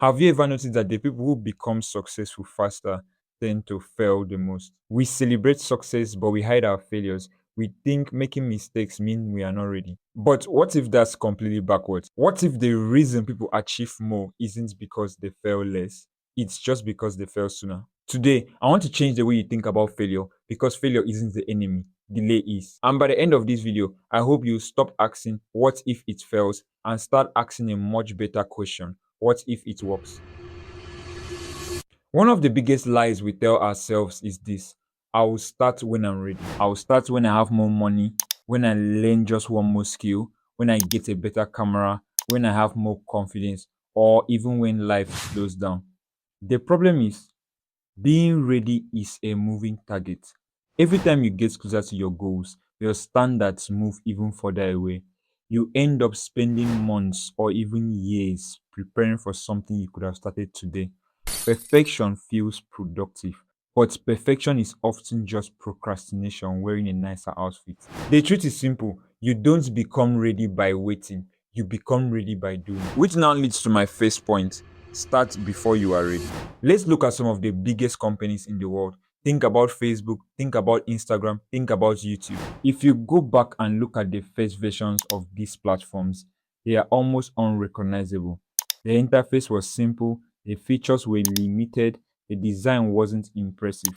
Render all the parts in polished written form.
Have you ever noticed that the people who become successful faster tend to fail the most? We celebrate success, but we hide our failures. We think making mistakes mean we are not ready. But what if that's completely backwards? What if the reason people achieve more isn't because they fail less? It's just because they fail sooner. Today, I want to change the way you think about failure because failure isn't the enemy, delay is. And by the end of this video, I hope you stop asking what if it fails and start asking a much better question: what if it works? One of the biggest lies we tell ourselves is this: I will start when I'm ready. I will start when I have more money, when I learn just one more skill, when I get a better camera, when I have more confidence, or even when life slows down. The problem is, being ready is a moving target. Every time you get closer to your goals, your standards move even further away. You end up spending months or even years preparing for something you could have started today. Perfection feels productive, but perfection is often just procrastination wearing a nicer outfit. The truth is simple: you don't become ready by waiting, you become ready by doing. Which now leads to my first point: start before you are ready. Let's look at some of the biggest companies in the world. Think about Facebook, think about Instagram, think about YouTube. If you go back and look at the first versions of these platforms, they are almost unrecognizable. The interface was simple, the features were limited, the design wasn't impressive.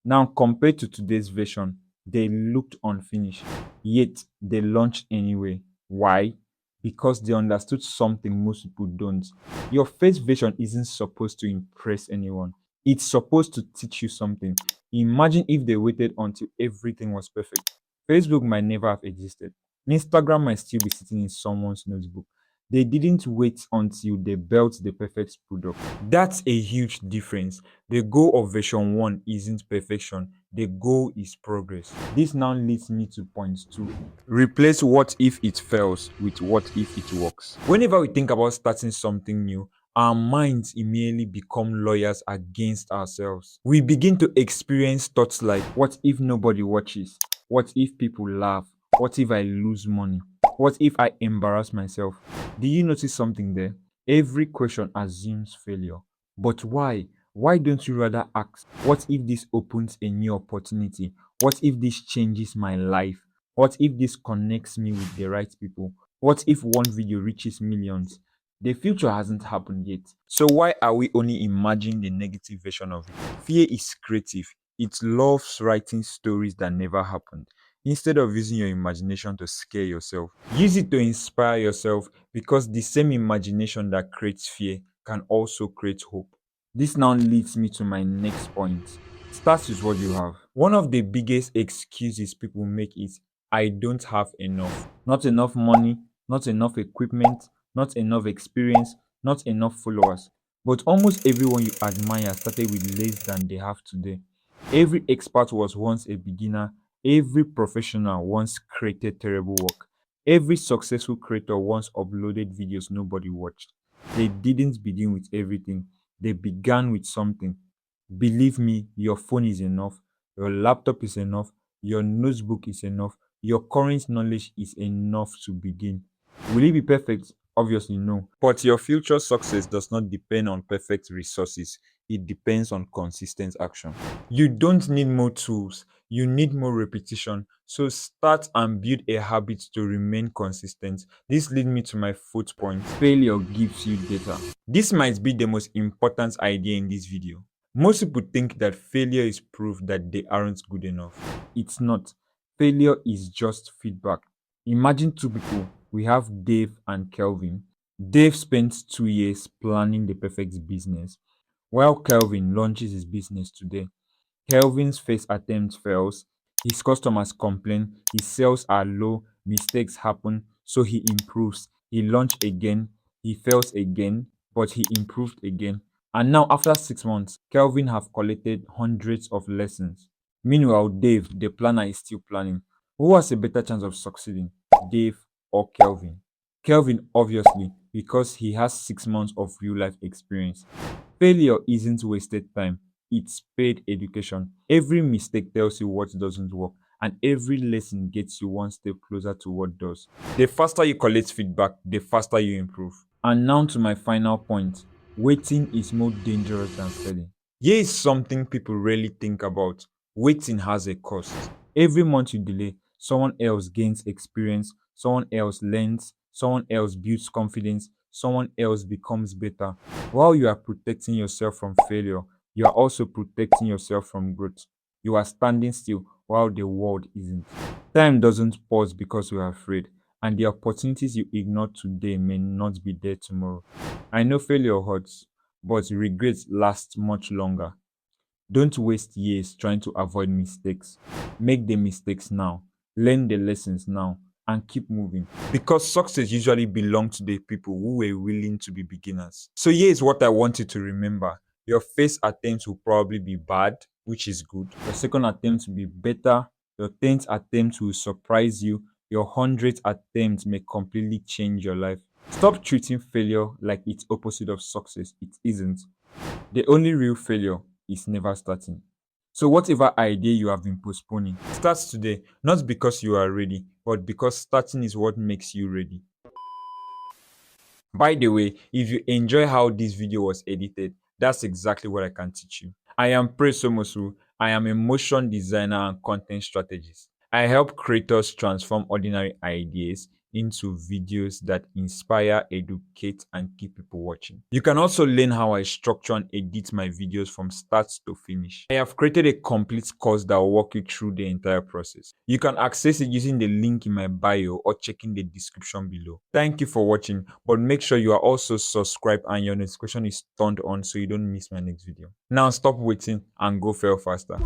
Now, compared to today's version, they looked unfinished, yet they launched anyway. Why? Because they understood something most people don't. Your first version isn't supposed to impress anyone, it's supposed to teach you something. Imagine if they waited until everything was perfect. Facebook might never have existed. Instagram might still be sitting in someone's notebook. They didn't wait until they built the perfect product. That's a huge difference. The goal of version 1 isn't perfection, the goal is progress. This now leads me to point 2. Replace what if it fails with what if it works. Whenever we think about starting something new, our minds immediately become lawyers against ourselves. We begin to experience thoughts like, what if nobody watches? What if people laugh? What if I lose money? What if I embarrass myself? Do you notice something there? Every question assumes failure. But why? Why don't you rather ask, what if this opens a new opportunity? What if this changes my life? What if this connects me with the right people? What if one video reaches millions? The future hasn't happened yet. So why are we only imagining the negative version of it? Fear is creative. It loves writing stories that never happened. Instead of using your imagination to scare yourself, use it to inspire yourself, because the same imagination that creates fear can also create hope. This now leads me to my next point. Start with what you have. One of the biggest excuses people make is, I don't have enough. Not enough money, not enough equipment, not enough experience, not enough followers. But almost everyone you admire started with less than they have today. Every expert was once a beginner. Every professional once created terrible work. Every successful creator once uploaded videos nobody watched. They didn't begin with everything, they began with something. Believe me, your phone is enough, your laptop is enough, your notebook is enough, your current knowledge is enough to begin. Will it be perfect? Obviously, no. But your future success does not depend on perfect resources, it depends on consistent action. You don't need more tools, you need more repetition. So start and build a habit to remain consistent. This leads me to my fourth point: failure gives you data. This might be the most important idea in this video. Most people think that failure is proof that they aren't good enough. It's not. Failure is just feedback. Imagine two people. We have Dave and Kelvin. Dave spent 2 years planning the perfect business, while Kelvin launches his business today. Kelvin's first attempt fails, his customers complain, his sales are low, mistakes happen, so he improves. He launches again, he fails again, but he improved again. And now, after 6 months, Kelvin have collected hundreds of lessons. Meanwhile, Dave, the planner, is still planning. Who has a better chance of succeeding, Dave or Kelvin? Kelvin, obviously, because he has 6 months of real life experience. Failure isn't wasted time, it's paid education. Every mistake tells you what doesn't work, and every lesson gets you one step closer to what does. The faster you collect feedback, the faster you improve. And now to my final point: Waiting is more dangerous than failing. Here is something people rarely think about. Waiting has a cost. Every month you delay, someone else gains experience, someone else learns, someone else builds confidence, someone else becomes better. While you are protecting yourself from failure, you are also protecting yourself from growth. You are standing still while the world isn't. Time doesn't pause because you are afraid, and the opportunities you ignore today may not be there tomorrow. I know failure hurts, but regret lasts much longer. Don't waste years trying to avoid mistakes. Make the mistakes now, learn the lessons now, and keep moving. Because success usually belongs to the people who were willing to be beginners. So, here is what I want you to remember: your first attempt will probably be bad, which is good. Your second attempt will be better. Your 10th attempt will surprise you. Your 100th attempt may completely change your life. Stop treating failure like it's opposite of success. It isn't. The only real failure is never starting. So whatever idea you have been postponing, start today, not because you are ready, but because starting is what makes you ready. By the way, if you enjoy how this video was edited, that's exactly what I can teach you. I am Praise-Omosu. I am a motion designer and content strategist. I help creators transform ordinary ideas into videos that inspire, educate, and keep people watching. You can also learn how I structure and edit my videos from start to finish. I have created a complete course that will walk you through the entire process. You can access it using the link in my bio or checking the description below. Thank you for watching, but make sure you are also subscribed and your notification is turned on so you don't miss my next video. Now stop waiting and go fail faster.